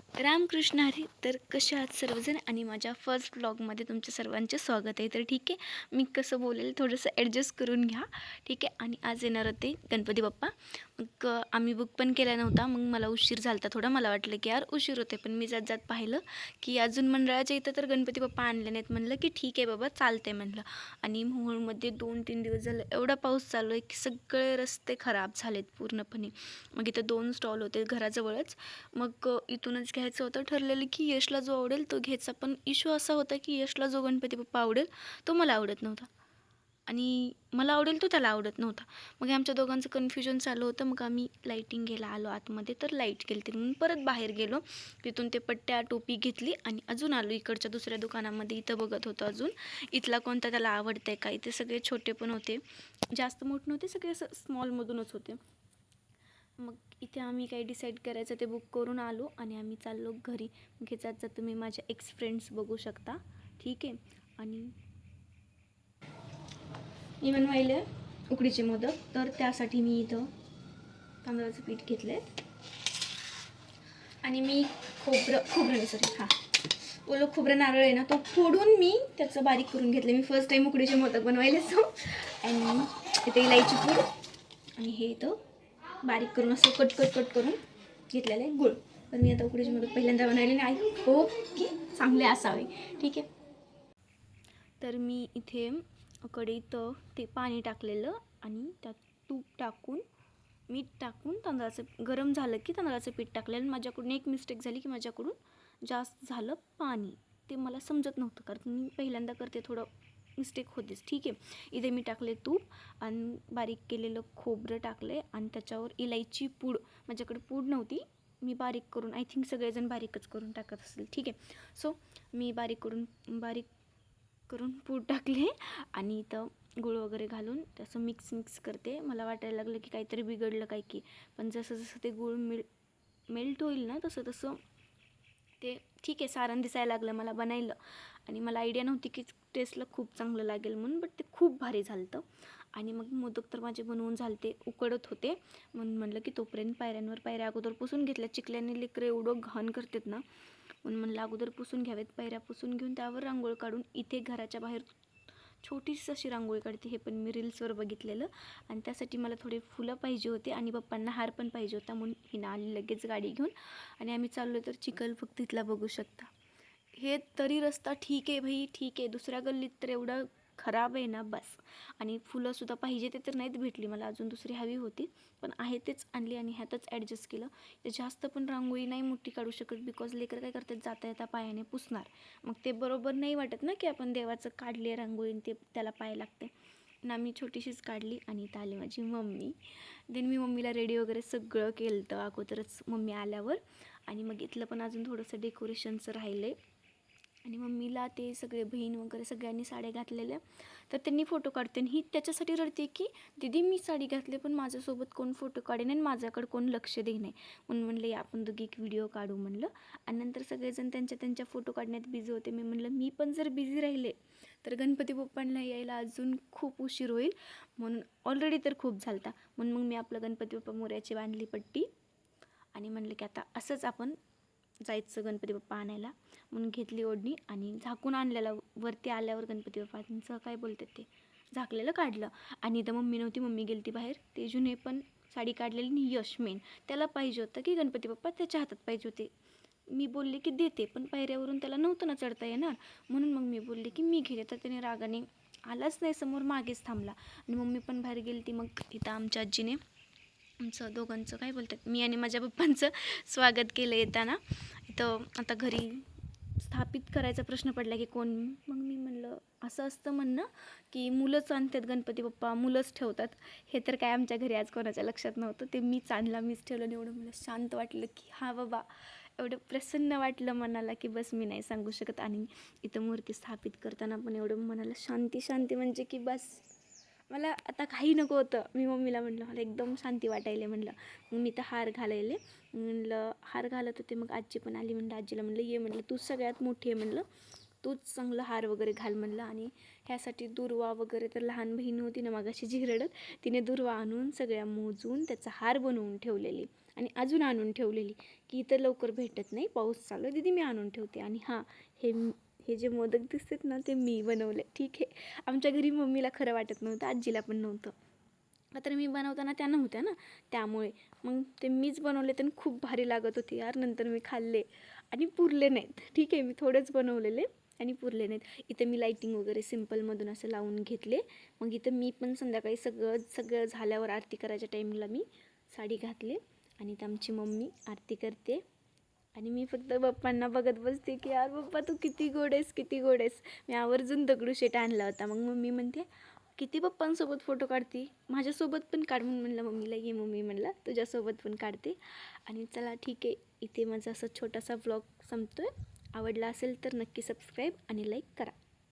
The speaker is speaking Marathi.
रामकृष्ण हरी. तर कसे आहात सर्वजण आणि माझ्या फर्स्ट व्लॉगमध्ये तुमच्या सर्वांचे स्वागत आहे. तर ठीक आहे, मी कसं बोलेल थोडंसं ॲडजस्ट करून घ्या. ठीक आहे. आणि आज येणार होते गणपती बाप्पा. मग आम्ही बुक पण केला नव्हता. मग मला उशीर झाला होता थोडा. मला वाटलं की यार उशीर होते, पण मी जात जात पाहिलं की अजून मंडळाच्या इथं तर गणपती बाप्पा आणले नाहीत. म्हणलं की ठीक आहे बाबा, चालते म्हणलं. आणि मोहोळमध्ये 2-3 दिवस झालं एवढा पाऊस चालू आहे की सगळे रस्ते खराब झालेत पूर्णपणे. मग इथं 2 स्टॉल होते घराजवळच. मग इथूनच घ्यायचं होतं. ठरलेलं की यशला जो आवडेल तो घ्यायचा. पण इश्यू असा होता की यशला जो गणपती बाप्पा आवडेल तो मला आवडत नव्हता, आणि मला आवडेल तो त्याला आवडत नव्हता. मग आमच्या दोघांचं कन्फ्युजन चालू होतं. मग आम्ही लाईटिंग घ्यायला आलो आतमध्ये, तर लाईट गेली म्हणून परत बाहेर गेलो. तिथून ते पट्ट्या टोपी घेतली आणि अजून आलो इकडच्या दुसऱ्या दुकानामध्ये. इथं बघत होतो अजून इथला कोणता त्याला आवडतं आहे का. इथे सगळे छोटे पण होते, जास्त मोठे नव्हते, सगळे असं स्मॉलमधूनच होते. मग इथे आम्ही काही डिसाईड करायचं ते बुक करून आलो आणि आम्ही चाललो घरी. मग ह्याच्यात जर तुम्ही माझ्या एक्स फ्रेंड्स बघू शकता. ठीक आहे. आणि मी बनवायले उकडीचे मोदक, तर त्यासाठी मी इथं तांदळाचं पीठ घेतलं आहे आणि मी खोबरं सॉरी ओलं खोबरं नारळ आहे ना, तो फोडून मी त्याचं बारीक करून घेतलं. मी फर्स्ट टाईम उकडीचे मोदक बनवायले सो. आणि इथे इलायची पूड आणि हे इथं बारीक करून असं कट करून घेतलेलं आहे गुळ. तर मी आता उकडीचे मोदक पहिल्यांदा बनवले नाही, हो की चांगले असावे. ठीक आहे. तर मी इथे कढईत ते पाणी टाकलेलं आणि त्यात तूप टाकून मीठ टाकून तांदळाचं गरम झालं की तांदळाचं पीठ टाकलेलं. माझ्याकडून एक मिस्टेक झाली की माझ्याकडून जास्त झालं पाणी. ते मला समजत नव्हतं, कारण मी पहिल्यांदा करते, थोडं मिस्टेक होतेच. ठीक आहे. इथे मी टाकले तूप आणि बारीक केलेलं खोबरं टाकले आणि त्याच्यावर इलायची पूड, माझ्याकडे पूड नव्हती, मी बारीक करून, आय थिंक सगळेजण बारीकच करून टाकत असेल. ठीक आहे. सो मी बारीक करून पूड टाकले आणि इथं गूळ वगैरे घालून त्याचं मिक्स करते. मला वाटायला लागलं की काहीतरी बिघडलं काय की, पण जसं जसं ते गूळ मेल्ट होईल ना तसं ते ठीक आहे, सारण दिसायला लागलं मला बनायला. आणि मला आयडिया नव्हती की टेस्टला खूप चांगलं लागेल म्हणून, बट ते खूप भारी झालं होतं. आणि मग मोदक तर माझे बनवून झालते, उकडत होते. म्हणून म्हणलं की तोपर्यंत पायऱ्या अगोदर पुसून घेतल्या. चिखल्याने लेकरं एवढं घाण करतात ना, म्हणून म्हणलं अगोदर पुसून घ्यावेत. पायऱ्या पुसून घेऊन त्यावर रांगोळी काढून इथे घराच्या बाहेर छोटीशी अशी रांगोळी काढते. हे पण मी रील्सवर बघितलेलं. आणि त्यासाठी मला थोडे फुलं पाहिजे होते आणि पप्पांना हार पण पाहिजे होता, म्हणून हिनं आली लगेच गाडी घेऊन. आणि आम्ही चाललो तर चिखल फक्त इथला बघू शकता. हे तरी रस्ता ठीक आहे भाई, ठीक आहे. दुसऱ्या गल्लीत तर एवढं खराब आहे ना बस. आणि फुलंसुद्धा पाहिजे ते तर नाहीत भेटली मला, अजून दुसरी हवी होती, पण आहे तेच आणली आणि ह्यातच ॲडजस्ट केलं. ते जास्त पण रांगोळी नाही मोठी काढू शकत, बिकॉज लेकर काय करतात, जाता येता पायाने पुसणार. मग ते बरोबर नाही वाटत ना की आपण देवाचं काढली आहे रांगोळी ते त्याला पाय लागते ना. मी छोटीशीच काढली. आणि इथं आली माझी मम्मी. देन मी मम्मीला रेडी वगैरे सगळं केलं होतं अगोदरच मम्मी आल्यावर. आणि मग इथलं पण अजून थोडंसं डेकोरेशनचं राहिलं आहे. आणि मम्मीला ते सगळे बहीण वगैरे सगळ्यांनी साड्या घातलेल्या, तर त्यांनी फोटो काढते. आणि ही त्याच्यासाठी रडते की दीदी मी साडी घातली पण माझ्यासोबत कोण फोटो काढेन आणि माझ्याकडे कोण लक्ष दे नाही. म्हणून म्हणलं या आपण दोघी एक व्हिडिओ काढू म्हणलं. आणि नंतर सगळेजण त्यांच्या फोटो काढण्यात बिझी होते. मी म्हणलं मी पण जर बिझी राहिले तर गणपती बाप्पांना यायला अजून खूप उशीर होईल, म्हणून ऑलरेडी तर खूप झालता. म्हणून मग मी आपलं गणपती बाप्पा मोरयाची बांधली पट्टी आणि म्हणलं की आता असंच आपण जायचं गणपती बाप्पा आणायला. म्हणून घेतली ओढणी आणि झाकून आणलेला. वरती आल्यावर गणपती बाप्पांचं काय बोलतात ते झाकलेलं काढलं. आणि इथं मम्मी नव्हती, मम्मी गेली ती बाहेर. तेजूने पण साडी काढलेली आणि यश मेन त्याला पाहिजे होतं की गणपती बाप्पा त्याच्या हातात पाहिजे होते. मी बोलले की देते, पण पायऱ्यावरून त्याला नव्हतं ना चढता येणार, म्हणून मग मी बोलले की मी घेते. तर त्याने रागाने आलाच नाही समोर, मागेच थांबला. आणि मम्मी पण बाहेर गेली ती. मग इथं आमच्या आजीने आमचं दोघांचं काय बोलतात, मी आणि माझ्या पप्पांचं स्वागत केलं येताना. इथं आता घरी स्थापित करायचा प्रश्न पडला की कोण. मग मी म्हणलं असं असतं म्हणणं की मुलंच आणतात गणपती बाप्पा, मुलंच ठेवतात. हे तर काय आमच्या घरी आज कोणाच्या लक्षात नव्हतं. ते मीच आणला, मीच ठेवलं. आणि एवढं मला शांत वाटलं की हा बाबा, एवढं प्रसन्न वाटलं मनाला की बस मी नाही सांगू शकत. आणि इथं मूर्ती स्थापित करताना पण एवढं मनाला शांती म्हणजे की बस मला आता काही नको होतं. मी मम्मीला म्हटलं मला एकदम शांती वाटायले म्हणलं. मग मी तर हार घालायले म्हणलं, हार घालत होते. मग आजी पण आली. म्हणलं आजीला म्हणलं ये म्हणलं तूच सगळ्यात मोठी आहे म्हणलं, तूच चांगलं हार वगैरे घाल म्हणलं. आणि ह्यासाठी दुर्वा वगैरे, तर लहान बहीण होती ना मागाशी जी रडत, तिने दुर्वा आणून सगळ्या मोजून त्याचा हार बनवून ठेवलेली. आणि अजून आणून ठेवलेली की इथं लवकर भेटत नाही, पाऊस चालू आहे दीदी मी आणून ठेवते. आणि हां, हे जे मोदक दिसतात ना ते मी बनवले. ठीक आहे, आमच्या घरी मम्मीला खरं वाटत नव्हतं, आजीला पण नव्हतं. तर मी बनवताना त्या नव्हत्या ना, त्यामुळे मग ते मीच बनवले तर खूप भारी लागत होते यार. नंतर मी खाल्ले आणि पुरले नाहीत. ठीक आहे, मी थोडेच बनवलेले आणि पुरले नाहीत. इथं मी लाईटिंग वगैरे सिम्पलमधून असं लावून घेतले. मग इथं मी पण संध्याकाळी सगळं झाल्यावर आरती करायच्या टाईमला मी साडी घातली आणि इथं आमची मम्मी आरती करते आणि मी फक्त बाप्पांना बघत बसते की यार बाप्पा तू किती गोड आहेस, किती गोड आहेस. मी आवर्जून दगडूशेठ आणला होता. मग मम्मी म्हणते किती पप्पांसोबत फोटो काढते, माझ्यासोबत पण काढ. म्हणून म्हणलं मम्मीला, ये मम्मी म्हणलं तुझ्यासोबत पण काढते. आणि चला ठीक आहे, इथे माझा असा छोटासा व्लॉग संपतो आहे. आवडला असेल तर नक्की सबस्क्राईब आणि लाईक करा.